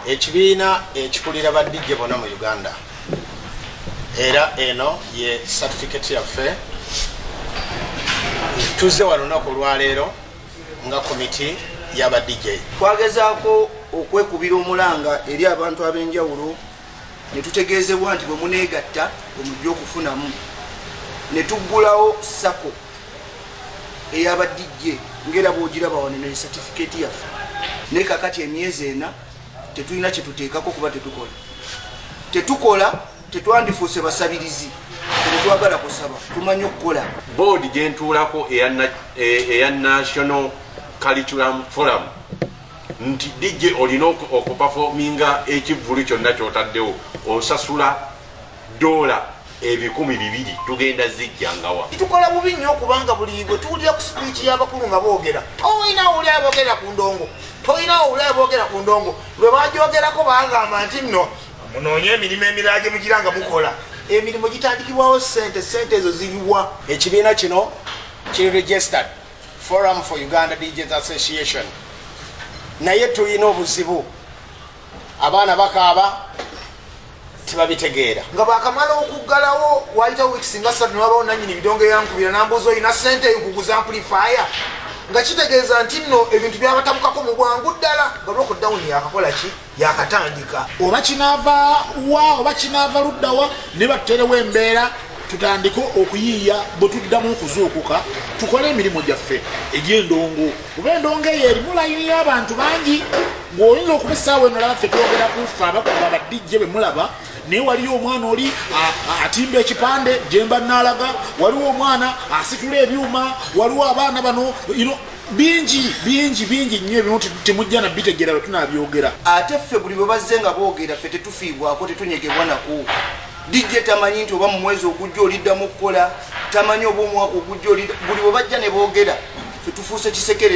ekibiina ekikulira ba DJ bonna mu Uganda era eno ye certificate yaffe tuzze wano lunaku lwaleero nga komiti y'aba DJ. Twagezaako okwekubira omulanga eri abantu ab'enjawulo ne tutegeezebwa nti bwe muneegatta omujja okufunamu ne tuggulawo sako ey'aba DJ ng'era bw'ogiraba wano ne certificate yaffe naye kakati emyezi ena tetulina kye tuteekako kuba tetukola tetwandifuuse basabirizi tetwagala kusaba tumanyi okukola. Board gye ntuulako eya National Curriculum Forum nti DJ olina okupafominga ekivvulu kyonna ky'otaddewo osasula $200 tugenda zijjangawa. Tukola bubi nnyo kubanga buli bwe tuwulira ku speech y'abakulu nga boogera toyina owulira boogera ku ndongo toyina owulira boogera ku ndongo lwe bajoogerako bagamba nti nno munoonye emirimu emirala gye mugira nga mukola emirimu gitandikibwawo sente ezo ziriwa. Ekibiina kino kiri registered Forum for Uganda DJs Association naye tulina obuzibu abaana bakaaba tibabitegeera nga bakamala okuggalawo wayitawo weeks nga 3 newabawo nannyini bidongo yankubira nambuuza olina sente ekuguza amplifier nga kitegeeza nti nno ebintu byabatabukako mu bwangu ddala nga lockdown yakakola ki yakatandika oba kinaava wa oba kinaava luddawa ne batterewo embeera tutandike okuyiiya bwe tuddamu okuzuukuka tukole emirimu gyaffe egy'endongo kuba endongo eyo erimu layini y'abantu bangi ng'oyinza okuba essaawa eno laba ffe twogera kufe abakuba badijje be mulaba naye waliyo omwana oli atimba ekipande gyemba naalaga waliwo omwana asitula ebyuma waliwo abaana bano bingi nnyo ebimu temujja nabitegeera bwe tunaabyogera. Ate ffe buli bwe bazze nga boogera ffe tetufiibwako tetunyegebwa nako. DJ tamanyi nti oba mu mwezi ogujja oliddamu okukola tamanyi oba omwaka ogujja buli bwe bajja ne boogera ffe tufuuse kisekere.